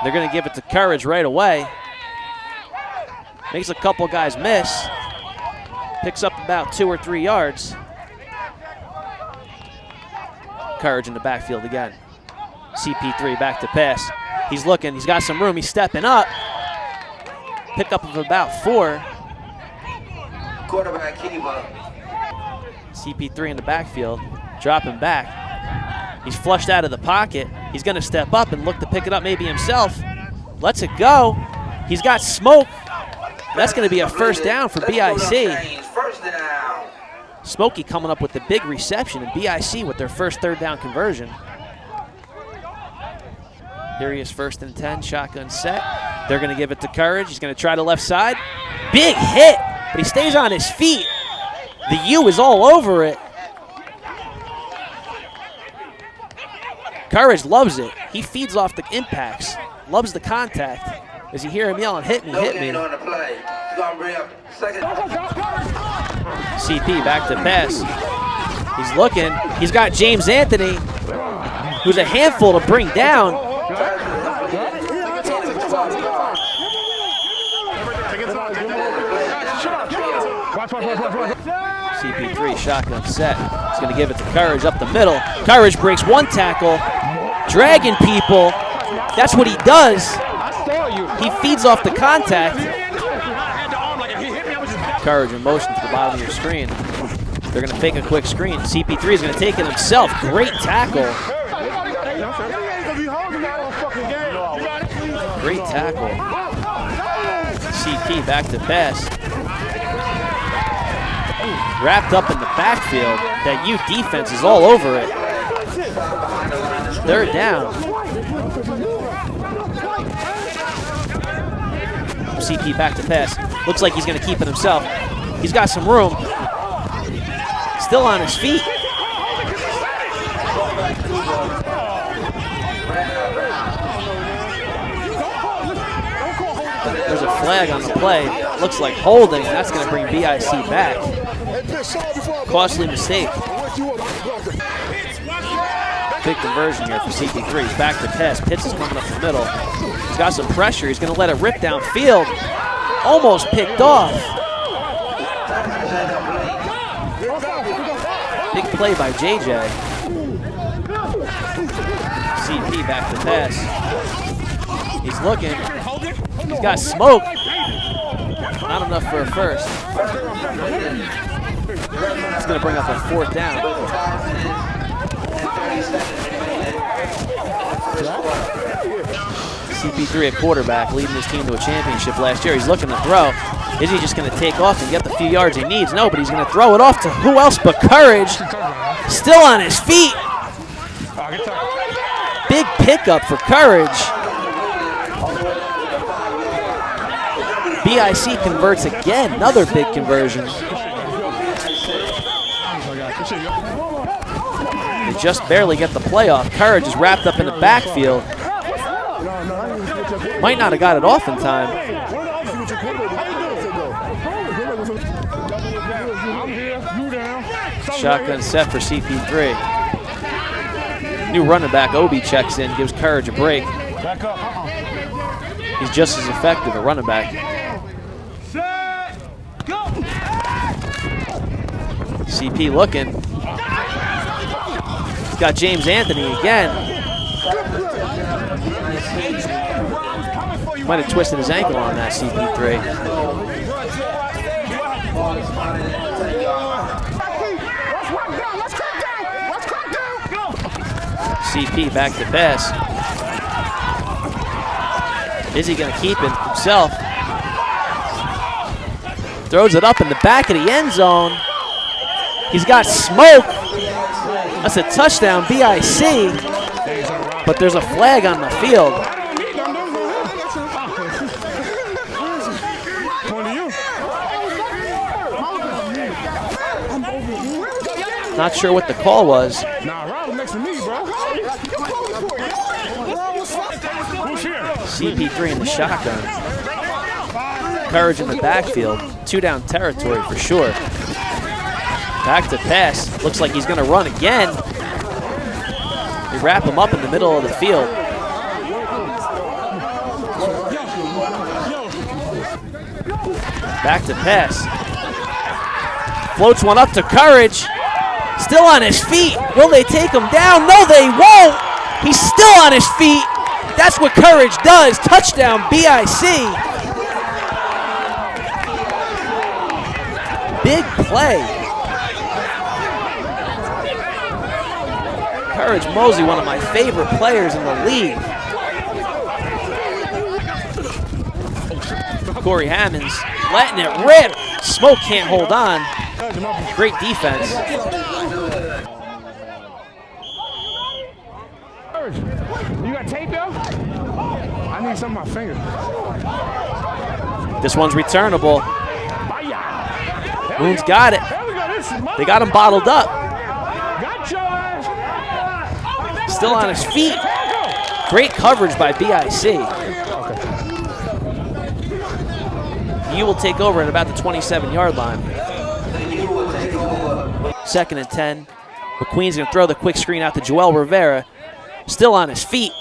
They're going to give it to Courage right away. Makes a couple guys miss. Picks up about 2 or 3 yards. Courage in the backfield again. CP3 back to pass. He's looking, he's got some room, he's stepping up. Pickup of about 4. Quarterback keeper. CP3 in the backfield, dropping back. He's flushed out of the pocket. He's gonna step up and look to pick it up maybe himself. Lets it go. He's got smoke. That's gonna be a first down for BIC. Smokey coming up with the big reception, and BIC with their first 3rd down conversion. Here he is, 1st and 10, shotgun set. They're gonna give it to Courage. He's gonna try the left side. Big hit, but he stays on his feet. The U is all over it. Courage loves it. He feeds off the impacts, loves the contact. As you hear him yelling, hit me, hit me. CP back to pass. He's looking. He's got James Anthony, who's a handful to bring down. CP3 shotgun set. He's going to give it to Courage up the middle. Courage breaks 1 tackle, dragging people. That's what he does. He feeds off the contact. Courage in motion to the bottom of your screen. They're going to fake a quick screen. CP3 is going to take it himself. Great tackle. Great tackle. CP back to pass. Wrapped up in the backfield. That U defense is all over it. 3rd down. CP back to pass. Looks like he's going to keep it himself. He's got some room. Still on his feet. There's a flag on the play. Looks like holding. That's going to bring BIC back. Costly mistake. Big conversion here for CP3. He's back to pass. Pitts is coming up the middle. He's got some pressure. He's going to let it rip downfield. Almost picked off. Big play by JJ. CP back to pass. He's looking. He's got smoke. Not enough for a first. It's going to bring up a 4th down. CP3 at quarterback, leading his team to a championship last year. He's looking to throw. Is he just going to take off and get the few yards he needs? No, but he's going to throw it off to who else but Courage. Still on his feet. Big pickup for Courage. BIC converts again. Another big conversion. They just barely get the playoff. Courage is wrapped up in the backfield. Might not have got it off in time. Shotgun set for CP3. New running back, Obi, checks in, gives Courage a break. He's just as effective at running back. CP looking. He's got James Anthony again. Might have twisted his ankle on that, CP3. CP back to pass. Is he going to keep it himself? Throws it up in the back of the end zone. He's got smoke. That's a touchdown, BIC. But there's a flag on the field. Not sure what the call was. CP3 in the shotgun. Courage in the backfield. 2-down territory for sure. Back to pass. Looks like he's going to run again. They wrap him up in the middle of the field. Back to pass. Floats one up to Courage. Still on his feet. Will they take him down? No, they won't. He's still on his feet. That's what Courage does. Touchdown, BIC. Big play. Courage Mosley, one of my favorite players in the league. Corey Hammonds letting it rip. Smoke can't hold on. Great defense. You got tape though? I need some of my fingers. This one's returnable. Moon's got it. They got him bottled up. Still on his feet. Great coverage by BIC. You will take over at about the 27-yard line. 2nd and 10. McQueen's going to throw the quick screen out to Joel Rivera. Still on his feet.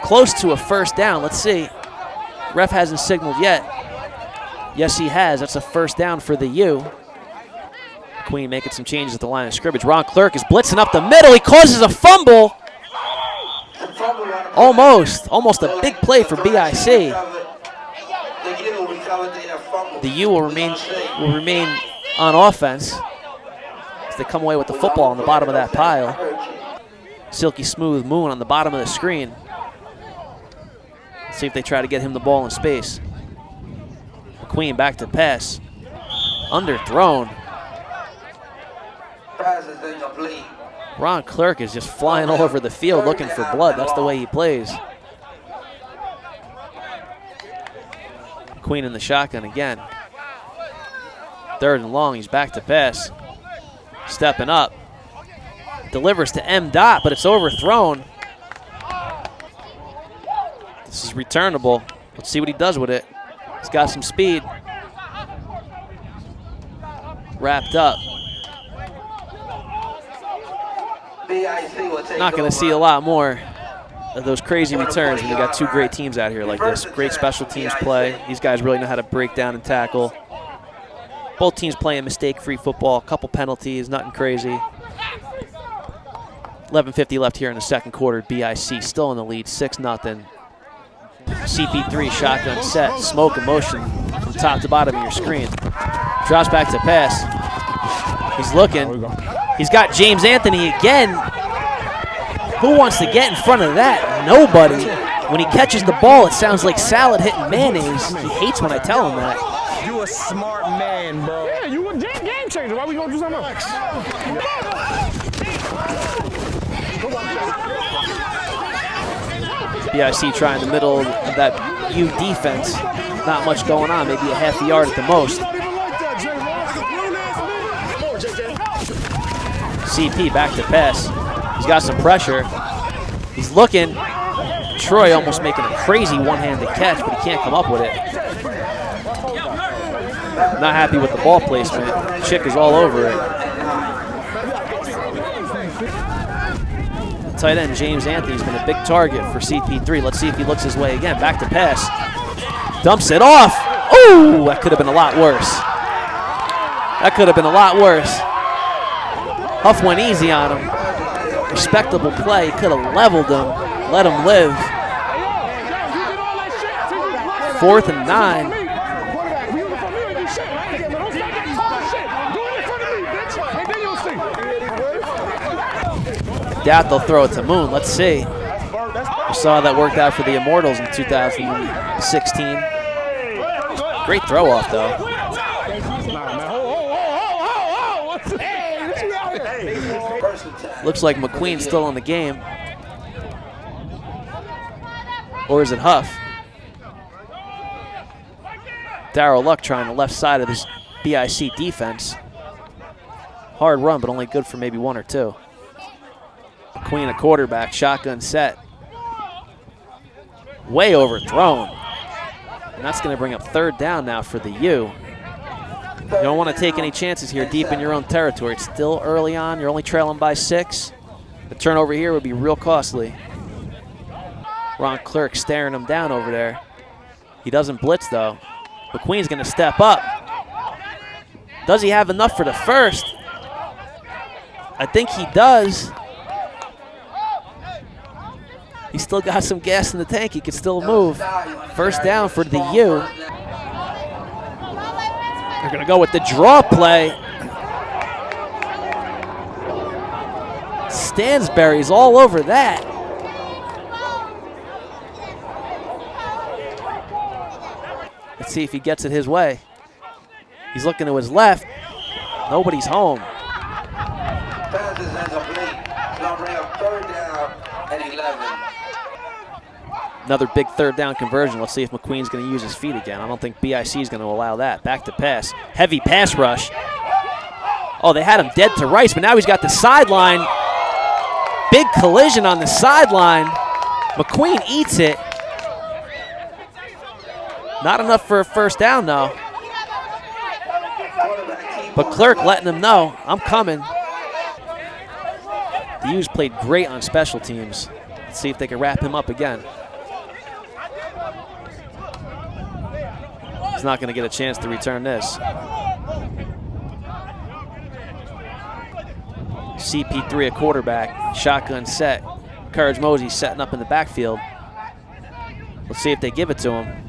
Close to a first down. Let's see. Ref hasn't signaled yet. Yes, he has. That's a first down for the U. McQueen making some changes at the line of scrimmage. Ron Clerk is blitzing up the middle. He causes a fumble. Almost a big play for BIC. The U will remain on offense as they come away with the football on the bottom of that pile. Silky smooth Moon on the bottom of the screen. Let's see if they try to get him the ball in space. McQueen back to pass. Underthrown. Ron Clerk is just flying all over the field looking for blood. That's the way he plays. McQueen in the shotgun again. 3rd and long, he's back to pass. Stepping up. Delivers to M. Dot, but it's overthrown. This is returnable. Let's see what he does with it. He's got some speed. Wrapped up. Not going to see a lot more of those crazy returns when you got two great teams out here like this. Great special teams play. These guys really know how to break down and tackle. Both teams playing mistake-free football. A couple penalties, nothing crazy. 11:50 left here in the second quarter. BIC still in the lead, 6-0. CP3 shotgun set. Smoke in motion from top to bottom of your screen. Drops back to pass. He's looking. He's got James Anthony again. Who wants to get in front of that? Nobody. When he catches the ball, it sounds like salad hitting mayonnaise. He hates when I tell him that. You a smart man, bro. Yeah, you a game changer. Why we gonna do something else? BIC trying the middle of that U defense. Not much going on, maybe a half a yard at the most. CP back to pass. He's got some pressure. He's looking. Troy almost making a crazy one-handed catch, but he can't come up with it. Not happy with the ball placement. Chick is all over it. Tight end James Anthony's been a big target for CP3. Let's see if he looks his way again. Back to pass. Dumps it off. Oh, that could have been a lot worse. That could have been a lot worse. Huff went easy on him. Respectable play. Could have leveled him. Let him live. 4th and 9. Doubt they'll throw it to Moon. Let's see. We saw that worked out for the Immortals in 2016. Great throw off though. Looks like McQueen's still in the game. Or is it Huff? Darryl Luck trying the left side of this BIC defense. Hard run, but only good for maybe 1 or 2. McQueen a quarterback, shotgun set. Way overthrown. And that's going to bring up 3rd down now for the U. You don't want to take any chances here deep in your own territory. It's still early on. You're only trailing by 6. The turnover here would be real costly. Ron Clerk staring him down over there. He doesn't blitz, though. McQueen's going to step up. Does he have enough for the first? I think he does. He's still got some gas in the tank. He can still move. First down for the U. They're going to go with the draw play. Stansberry's all over that. Let's see if he gets it his way. He's looking to his left. Nobody's home. Pass is incomplete. It's going to bring up 3rd down and 11. Another big 3rd down conversion. Let's see if McQueen's going to use his feet again. I don't think BIC is going to allow that. Back to pass. Heavy pass rush. Oh, they had him dead to rights, but now he's got the sideline. Big collision on the sideline. McQueen eats it. Not enough for a first down, though. But Clerk letting him know, I'm coming. The U's played great on special teams. Let's see if they can wrap him up again. He's not going to get a chance to return this. CP3 a quarterback, shotgun set. Courage Mosey setting up in the backfield. Let's see if they give it to him.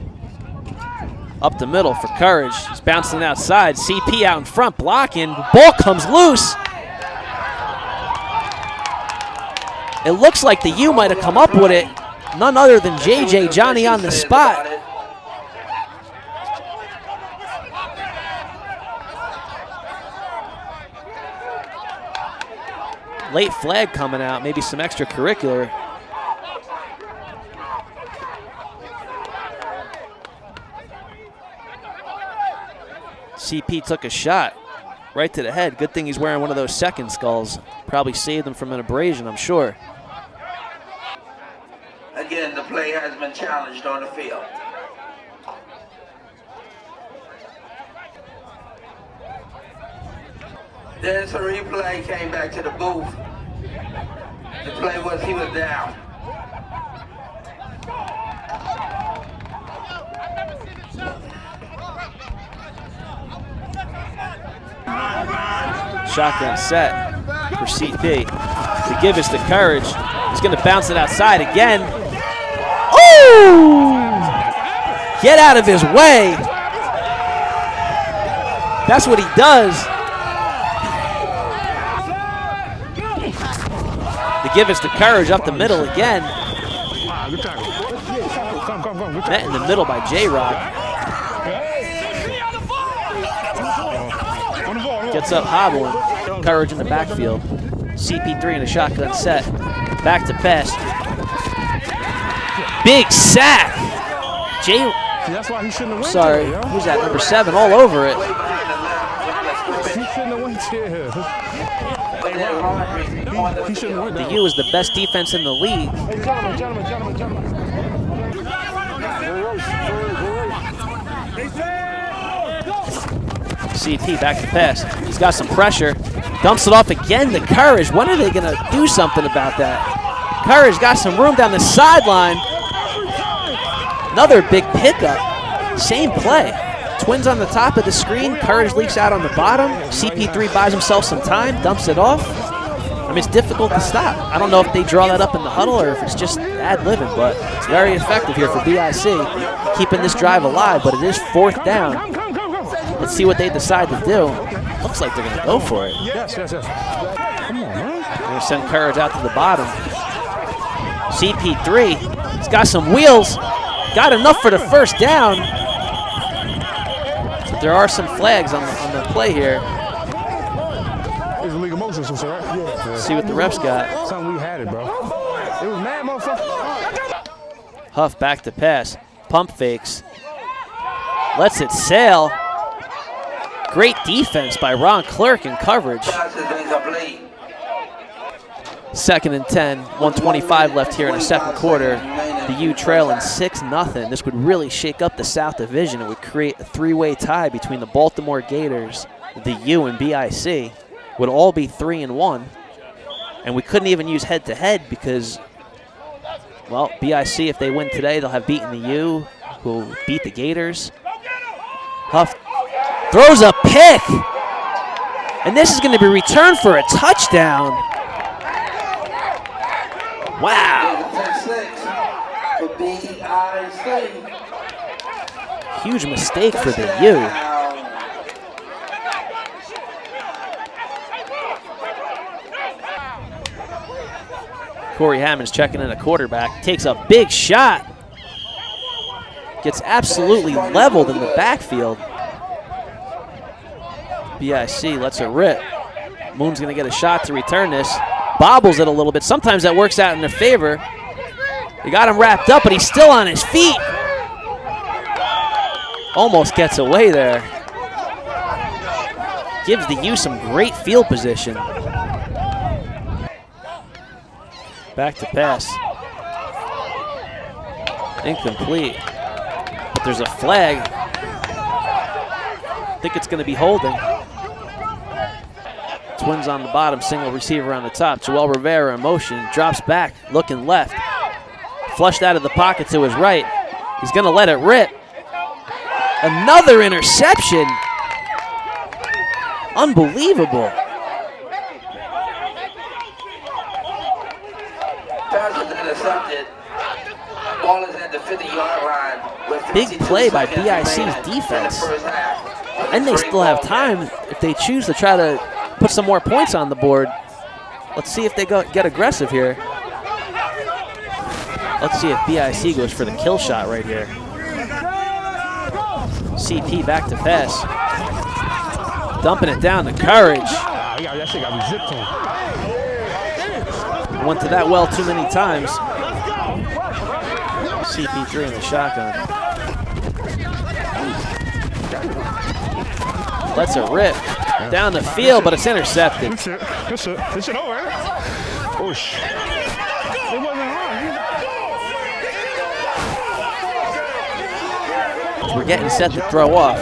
Up the middle for Courage. He's bouncing outside. CP out in front, blocking. Ball comes loose. It looks like the U might have come up with it. None other than JJ Johnny on the spot. Late flag coming out, maybe some extracurricular. CP took a shot right to the head. Good thing he's wearing one of those second skulls. Probably saved him from an abrasion, I'm sure. Again, the play has been challenged on the field. Then a replay came back to the booth. The play was he was down. Shotgun set for CP. To give us the Courage. He's going to bounce it outside again. Ooh! Get out of his way. That's what he does. To give us the Courage up the middle again. Met in the middle by J-Rock. Gets up hobbling. Courage in the backfield. CP3 in a shotgun set. Back to pass. Big sack. That's why he shouldn't have went Sorry, there, yo. who's that? Number 7 all over it. He shouldn't have went there. He shouldn't have went there. The U is the best defense in the league. Hey, gentlemen. CP back to pass. He's got some pressure. Dumps it off again to Courage. When are they going to do something about that? Courage got some room down the sideline. Another big pickup. Same play. Twins on the top of the screen. Courage leaks out on the bottom. CP3 buys himself some time, dumps it off. I mean, it's difficult to stop. I don't know if they draw that up in the huddle or if it's just ad-libbing, but it's very effective here for BIC, keeping this drive alive, but it is 4th down. Let's see what they decide to do. Looks like they're going to go for it. Yes. Come on, man. They're going to send Courage out to the bottom. CP3, he's got some wheels. Got enough for the first down. But there are some flags on the play here. It's a league of motion, sir, right? Yeah. See what the refs got. Something we had it, bro. It was mad, motherfucker. Huff back to pass. Pump fakes. Lets it sail. Great defense by Ron Clerk in coverage. Pass is incomplete. 2nd and 10, 1:25 left here in the second quarter. The U trailing 6-0. This would really shake up the South Division. It would create a 3-way tie between the Baltimore Gators, the U, and BIC. Would all be 3-1. And we couldn't even use head-to-head because, well, BIC, if they win today, they'll have beaten the U. who beat the Gators. Huff throws a pick, and this is going to be returned for a touchdown. Wow. Huge mistake for the U. Corey Hammond's checking in a quarterback, takes a big shot. Gets absolutely leveled in the backfield. BIC lets it rip. Moon's gonna get a shot to return this. Bobbles it a little bit. Sometimes that works out in their favor. They got him wrapped up, but he's still on his feet. Almost gets away there. Gives the U some great field position. Back to pass. Incomplete. But there's a flag. I think it's going to be holding. Twins on the bottom, single receiver on the top. Joel Rivera in motion, drops back, looking left. Flushed out of the pocket to his right. He's going to let it rip. Another interception. Unbelievable. Ball is at the 50-yard line. With Big play by BIC's defense. And they still have time if they choose to try to put some more points on the board. Let's see if they get aggressive here. Let's see if BIC goes for the kill shot right here. CP back to pass. Dumping it down to Courage. That shit got me zipped on. Went to that well too many times. CP3 in the shotgun. Lets it rip down the field, but it's intercepted. Good shit. Good shit. Good shit over. Oh, shit. It wasn't hard. We're getting set to throw off.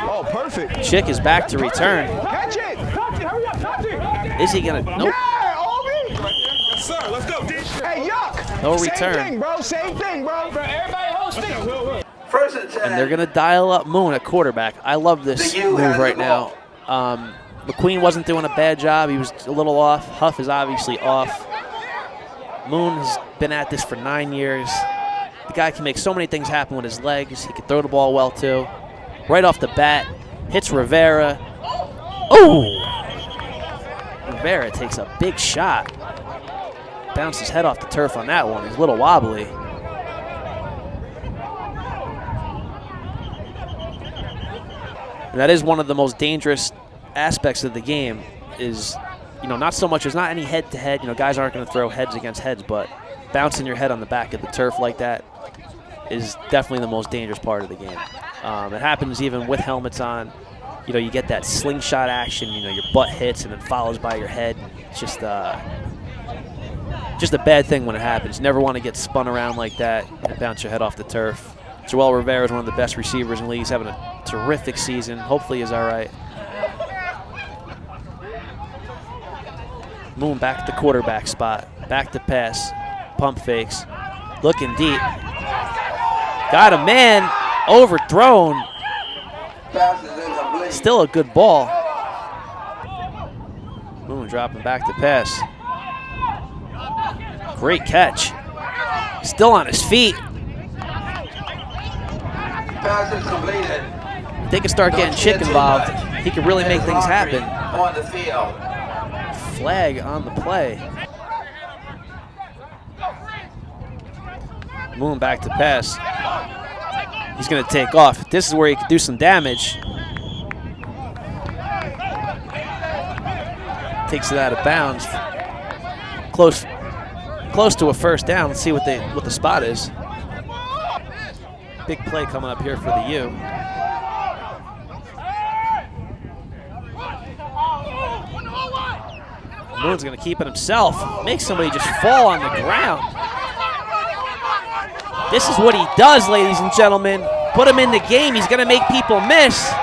Oh, perfect. Chick is back to return. Catch it. Hurry up. Catch it. Is he going to? Nope. Yeah, Obi. Yes, sir. Let's go, D. Hey, yuck. No Same return. thing, bro. Same thing, bro. Everybody hold still. First and 10. And they're going to dial up Moon at quarterback. I love this move right now. McQueen wasn't doing a bad job. He was a little off. Huff is obviously off. Moon has been at this for 9 years. The guy can make so many things happen with his legs. He can throw the ball well, too. Right off the bat, hits Rivera. Oh! Rivera takes a big shot. Bounced his head off the turf on that one. He's a little wobbly. And that is one of the most dangerous aspects of the game is, not so much, there's not any head-to-head. Guys aren't going to throw heads against heads, but bouncing your head on the back of the turf like that is definitely the most dangerous part of the game. It happens even with helmets on. You get that slingshot action, your butt hits and then follows by your head. It's just a bad thing when it happens. You never want to get spun around like that and bounce your head off the turf. Joel Rivera is one of the best receivers in the league. He's having a terrific season. Hopefully he's all right. Moon back at the quarterback spot. Back to pass. Pump fakes. Looking deep. Got a man. Overthrown. Still a good ball. Moon dropping back to pass. Great catch. Still on his feet. If they can start getting Chick involved, he can really make things happen. On the field. Flag on the play. Moon back to pass. He's going to take off. This is where he could do some damage. Takes it out of bounds. Close to a first down. Let's see what the spot is. Big play coming up here for the U. Moon's going to keep it himself. Make somebody just fall on the ground. This is what he does, ladies and gentlemen. Put him in the game. He's going to make people miss.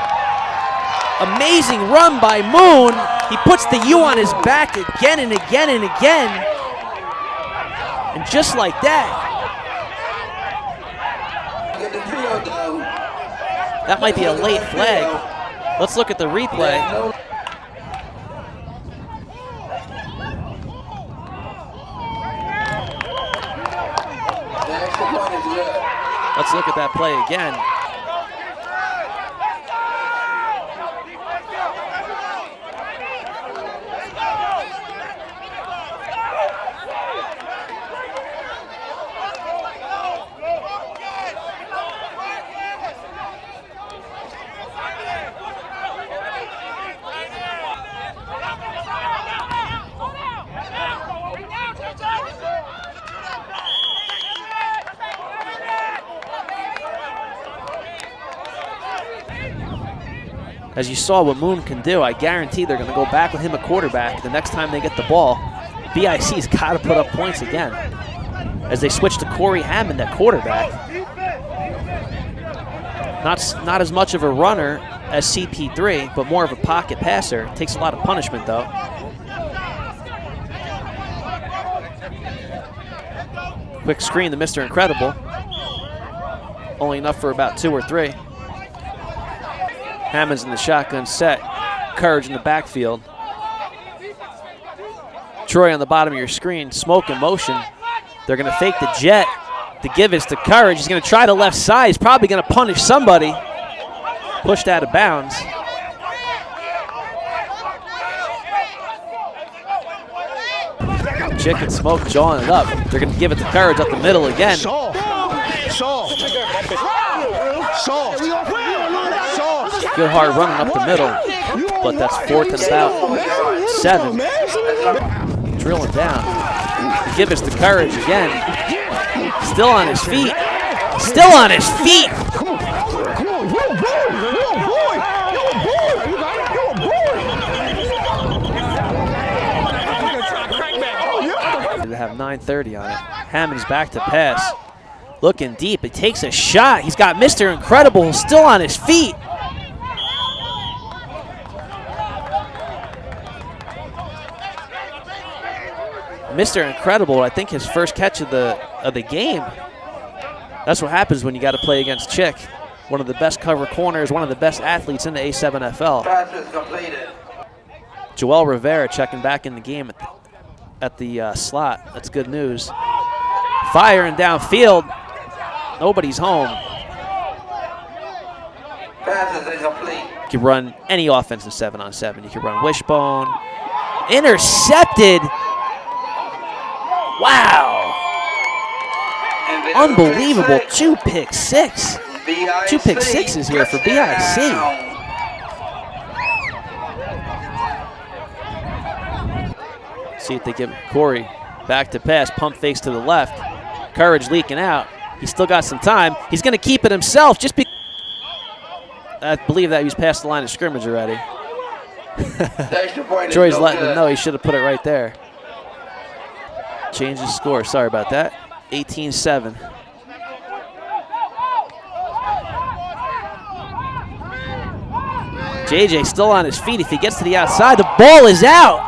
Amazing run by Moon. He puts the U on his back again and again and again. And just like that, get the field though. That might be a late flag. Let's look at the replay. The extra point is good. Let's look at that play again. As you saw what Moon can do, I guarantee they're going to go back with him at quarterback the next time they get the ball. BIC's got to put up points again as they switch to Corey Hammond at quarterback. Not as much of a runner as CP3, but more of a pocket passer. Takes a lot of punishment, though. Quick screen to Mr. Incredible. Only enough for about 2 or 3. Hammond's in the shotgun set. Courage in the backfield. Troy on the bottom of your screen. Smoke in motion. They're going to fake the jet to give it to Courage. He's going to try the left side. He's probably going to punish somebody. Pushed out of bounds. Chick and Smoke jawing it up. They're going to give it to Courage up the middle again. Soft. Good hard running up the middle, but that's 4th and about 7. Drilling down. Give us the Courage again. Still on his feet. Still on his feet. Come on, you a boy. They have 9:30 on it. Hammond's back to pass. Looking deep. He takes a shot. He's got Mr. Incredible still on his feet. Mr. Incredible, I think his first catch of the game. That's what happens when you got to play against Chick. One of the best cover corners, one of the best athletes in the A7FL. Pass is completed. Joel Rivera checking back in the game at the slot. That's good news. Firing downfield. Nobody's home. Pass is incomplete. You can run any offense in 7-on-7. You can run wishbone. Intercepted. Wow. Unbelievable. 2 pick six. 2 pick sixes here for BIC. See if they give Corey back to pass. Pump fakes to the left. Courage leaking out. He's still got some time. He's going to keep it himself. I believe that he was past the line of scrimmage already. Troy's letting him know he should have put it right there. Change the score. Sorry about that. 18-7. JJ still on his feet. If he gets to the outside, the ball is out.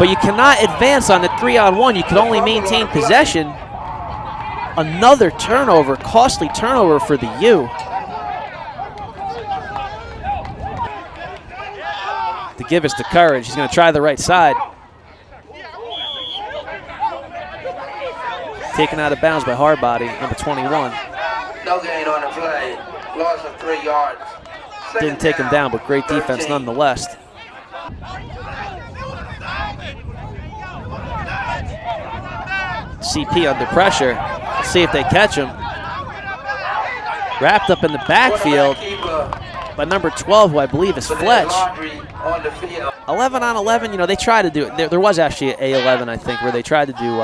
But you cannot advance on the 3-on-1. You can only maintain possession. Another turnover, costly turnover for the U. To give us the Courage. He's going to try the right side. Taken out of bounds by Hardbody, number 21. No gain on the play. Loss of 3 yards. Didn't take him down, but great defense nonetheless. CP under pressure. Let's see if they catch him. Wrapped up in the backfield by number 12, who I believe is Fletch. 11-on-11, you know, they tried to do it. There was actually an A11, I think, where they tried to do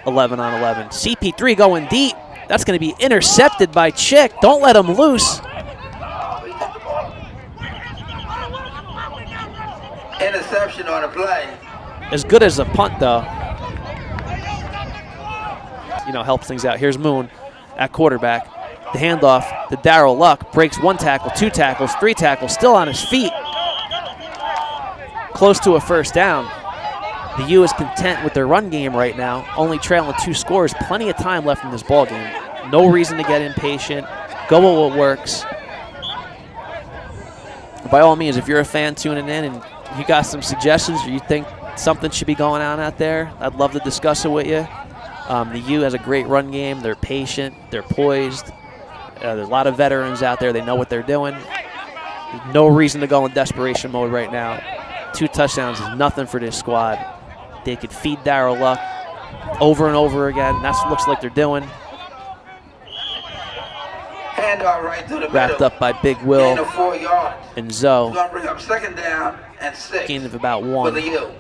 11-on-11. CP3 going deep. That's going to be intercepted by Chick. Don't let him loose. Interception on the play. As good as a punt, though. You know, helps things out. Here's Moon at quarterback. The handoff to Darryl Luck. Breaks 1 tackle, 2 tackles, 3 tackles. Still on his feet. Close to a first down. The U is content with their run game right now. Only trailing 2 scores. Plenty of time left in this ball game. No reason to get impatient. Go with what works. By all means, if you're a fan tuning in and you got some suggestions or you think something should be going on out there, I'd love to discuss it with you. The U has a great run game. They're patient. They're poised. There's a lot of veterans out there. They know what they're doing. There's no reason to go in desperation mode right now. 2 touchdowns is nothing for this squad. They could feed Darryl Luck over and over again. That's what looks like they're doing. Right through the Wrapped middle. up by Big Will Gain of 4 yards. and Zoe. He's gonna bring up 2nd down and 6. Gain of about For 1. the U.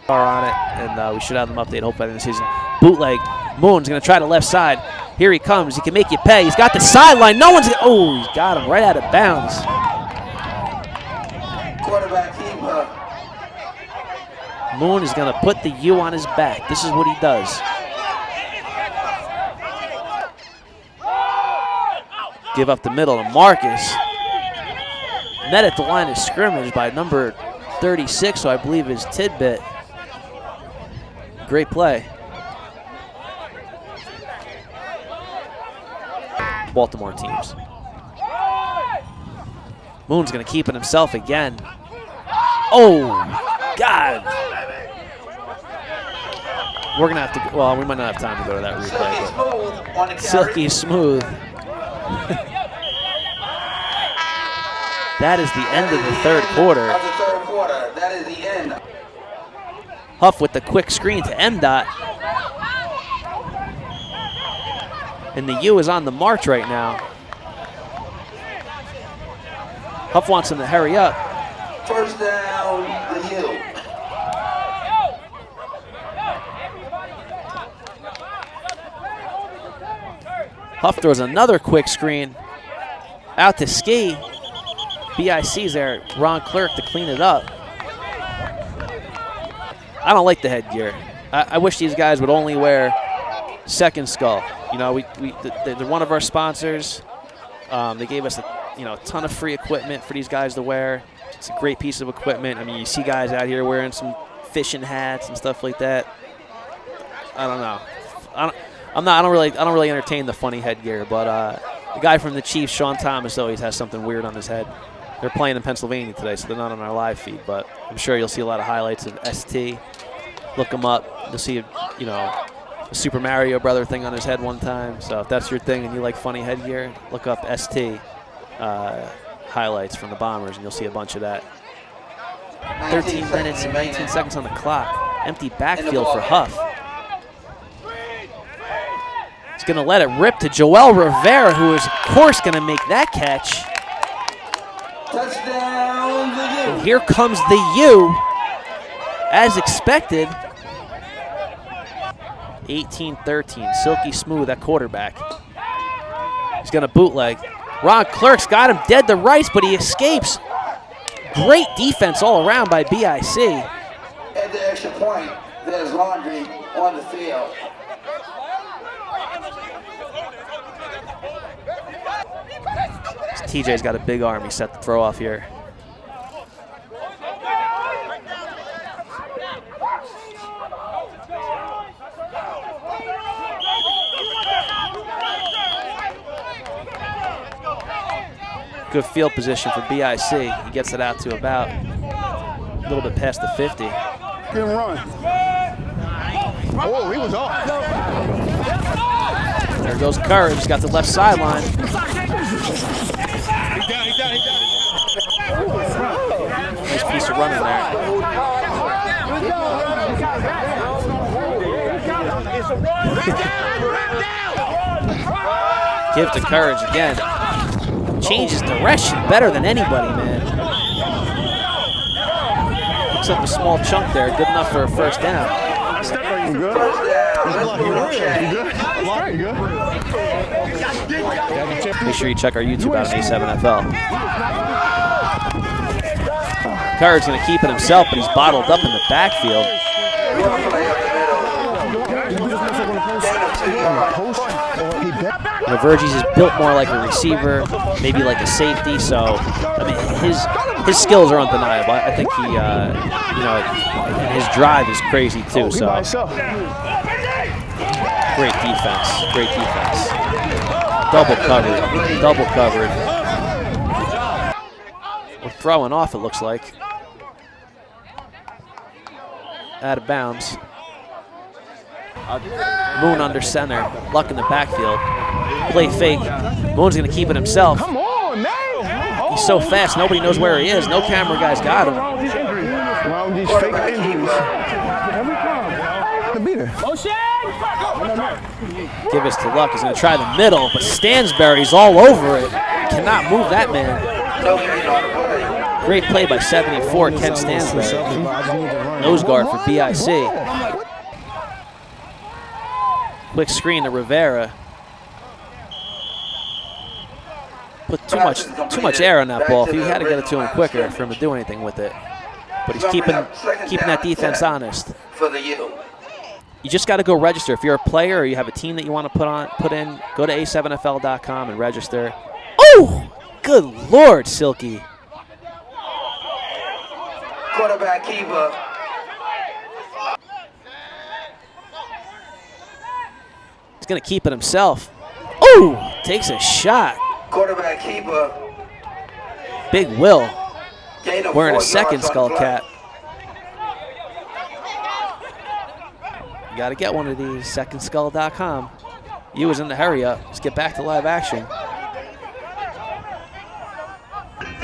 Are on it, and we should have them updated hopefully by the end of the season. Bootleg. Moon's going to try the left side. Here he comes. He can make you pay. He's got the sideline. No one's. Oh, he's got him right out of bounds. Quarterback keeper. Moon is going to put the U on his back. This is what he does. Give up the middle to Marcus. Net at the line of scrimmage by number 36, so I believe is Tidbit. Great play. Baltimore teams. Moon's going to keep it himself again. Oh, God. We're going to have to, well, we might not have time to go to that replay. But silky smooth. That is the end of the 3rd quarter. That is the end. Huff with the quick screen to M-Dot. And the U is on the march right now. Huff wants him to hurry up. 1st down, the U. Huff throws another quick screen out to Ski. BIC's there, Ron Clerk to clean it up. I don't like the headgear. I wish these guys would only wear Second Skull. You know, they're one of our sponsors. They gave us a ton of free equipment for these guys to wear. It's a great piece of equipment. I mean, you see guys out here wearing some fishing hats and stuff like that. I don't know. I don't really entertain the funny headgear, but the guy from the Chiefs, Sean Thomas, always has something weird on his head. They're playing in Pennsylvania today, so they're not on our live feed, but I'm sure you'll see a lot of highlights of ST. Look him up. You'll see, a Super Mario Brother thing on his head one time. So if that's your thing and you like funny headgear, look up ST highlights from the Bombers, and you'll see a bunch of that. 13 minutes and 19 seconds on the clock. Empty backfield for Huff. He's going to let it rip to Joel Rivera, who is, of course, going to make that catch. Touchdown, the U. And here comes the U, as expected. 18-13, silky smooth at quarterback. He's going to bootleg. Ron Clerk's got him dead to rights, but he escapes. Great defense all around by BIC. At the extra point, there's Laundry on the field. TJ's got a big arm. He's set to throw off here. Good field position for BIC. He gets it out to about a little bit past the 50. Good run. Oh, he was off. There goes Courage. He's got the left sideline. Nice piece of running there. Give to Courage again. Changes direction better than anybody, man. Picks up a small chunk there. Good enough for a first down. You good? You good? Make sure you check our YouTube out on A7FL. Courage going to keep it himself, but he's bottled up in the backfield. Verges is built more like a receiver, maybe like a safety. So, I mean, his skills are undeniable. I think he, and his drive is crazy too. So, great defense. Great defense. Double covered. Double covered. We're throwing off, it looks like. Out of bounds. Moon under center. Luck in the backfield. Play fake. Moon's going to keep it himself. Come on, man. He's so fast, nobody knows where he is. No camera guys got him. Around these fake injuries. The beater. Give us to Luck. He's going to try the middle, but Stansberry's all over it. Cannot move that man. Great play by 74, Ken Stansberry. Nose guard for BIC. Quick screen to Rivera. Put too much air on that ball. If he had to get it to him quicker for him to do anything with it. But he's keeping that defense honest. You just got to go register. If you're a player or you have a team that you want to put in, go to A7FL.com and register. Oh, good Lord, Silky. Quarterback keeper. He's going to keep it himself. Oh, takes a shot. Quarterback keeper. Big Will wearing a second skull cap. You got to get one of these, secondskull.com. You was in the hurry up. Let's get back to live action.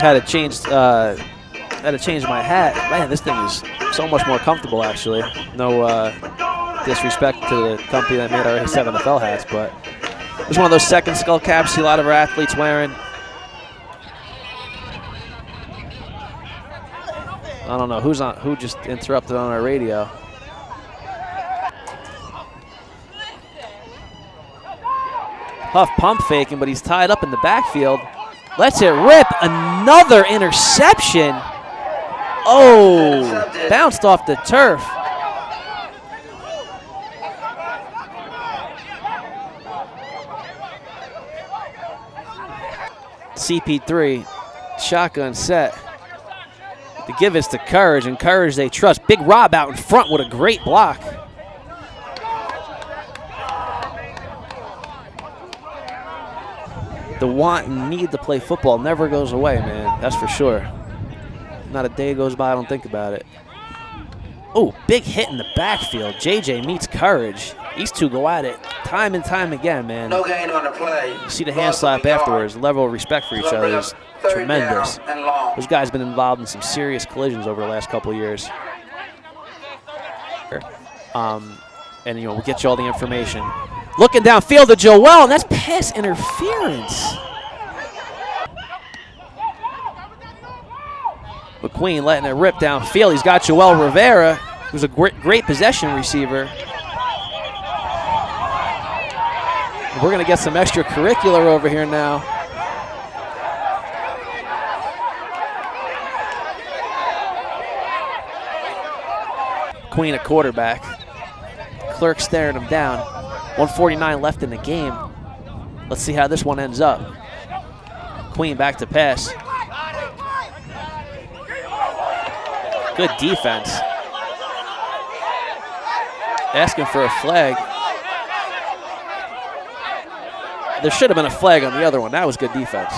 Had to change my hat. Man, this thing is so much more comfortable, actually. No disrespect to the company that made our A7FL hats, but it's one of those second skull caps you see a lot of our athletes wearing. I don't know who just interrupted on our radio. Huff pump faking, but he's tied up in the backfield. Lets it rip. Another interception. Oh, bounced off the turf. CP3, shotgun set. To give us to Courage, and Courage they trust. Big Rob out in front with a great block. The want and need to play football never goes away, man. That's for sure. Not a day goes by I don't think about it. Oh, big hit in the backfield. JJ meets Courage. These two go at it time and time again, man. No gain on the play. You see the hand slap afterwards. The level of respect for each other is tremendous. Those guys have been involved in some serious collisions over the last couple of years. And, you know, we'll get you all the information. Looking downfield to Joel, and that's pass interference. McQueen letting it rip downfield. He's got Joel Rivera, who's a great possession receiver. We're going to get some extracurricular over here now. Queen at quarterback. Clerk staring him down. 1:49 left in the game. Let's see how this one ends up. Queen back to pass. Good defense. Asking for a flag. There should have been a flag on the other one. That was good defense.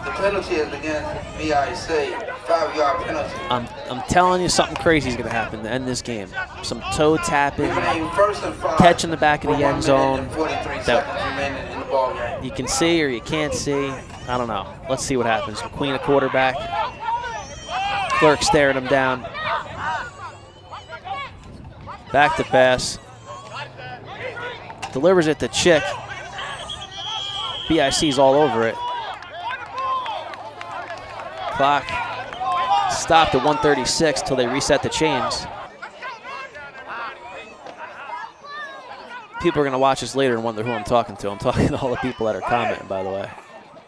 The penalty is against BIC. 5-yard penalty. I'm telling you, something crazy is going to happen to end this game. Some toe tapping, catch in the back of the end zone that you can see or you can't see. I don't know. Let's see what happens. McQueen a quarterback. Clerk staring him down. Back to pass. Delivers it to Chick. BIC's all over it. Clock stopped at 1:36 till they reset the chains. People are going to watch this later and wonder who I'm talking to. I'm talking to all the people that are commenting, by the way.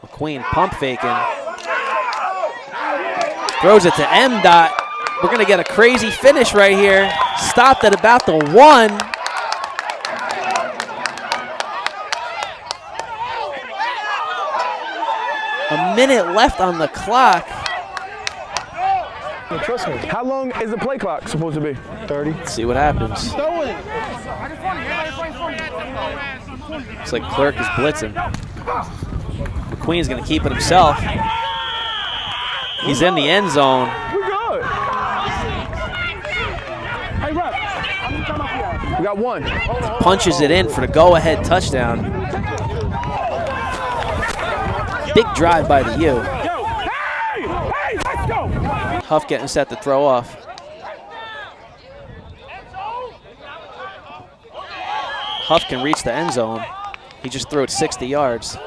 McQueen pump faking. Throws it to M-Dot. We're going to get a crazy finish right here. Stopped at about the 1. A minute left on the clock. Trust me. How long is the play clock supposed to be? 30. Let's see what happens. Looks like Clerk is blitzing. McQueen's going to keep it himself. He's in the end zone. We good. Hey, ref. We got one. Punches it in for the go-ahead touchdown. Big drive by the U. Hey, let's go. Huff getting set to throw off. Huff can reach the end zone. He just threw it 60 yards.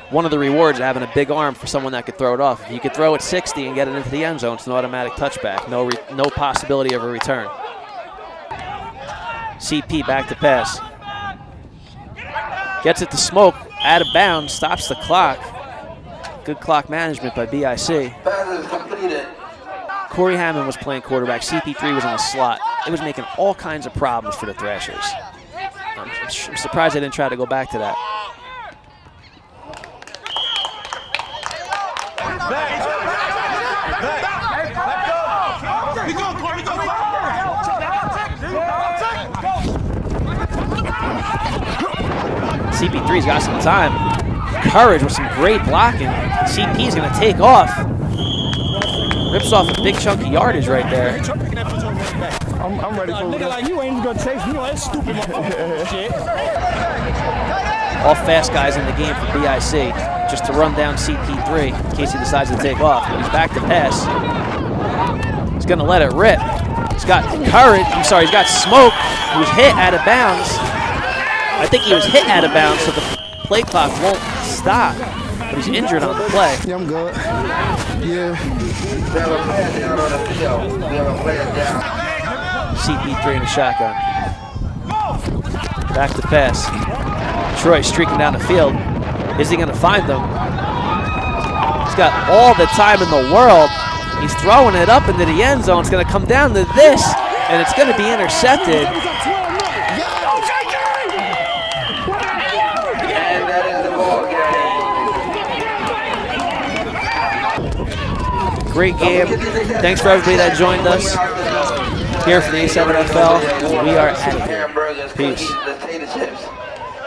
One of the rewards of having a big arm for someone that could throw it off. If you could throw it 60 and get it into the end zone, it's an automatic touchback. No possibility of a return. CP back to pass. Gets it to Smoke, out of bounds, stops the clock. Good clock management by BIC. Pass is completed. Corey Hammond was playing quarterback. CP3 was in the slot. It was making all kinds of problems for the Thrashers. I'm surprised they didn't try to go back to that. CP3's got some time. Courage with some great blocking. CP's going to take off. Rips off a big chunk of yardage right there. I'm ready for it. Nigga like you ain't even gonna chase me. That stupid shit. All fast guys in the game for BIC, just to run down CP3 in case he decides to take off. But he's back to pass. He's gonna let it rip. He's got Courage. I'm sorry, he's got Smoke, who's hit out of bounds. I think he was hit out of bounds, so the play clock won't stop. But he's injured on the play. Yeah, I'm good. Yeah. We have a player down on the field. We have a player down. CP3 in the shotgun. Back to pass. Troy streaking down the field. Is he going to find them? He's got all the time in the world. He's throwing it up into the end zone. It's going to come down to this, and it's going to be intercepted. And that is the ball game. Great game. Thanks for everybody that joined us here for the A7FL. We are out of here. Peace.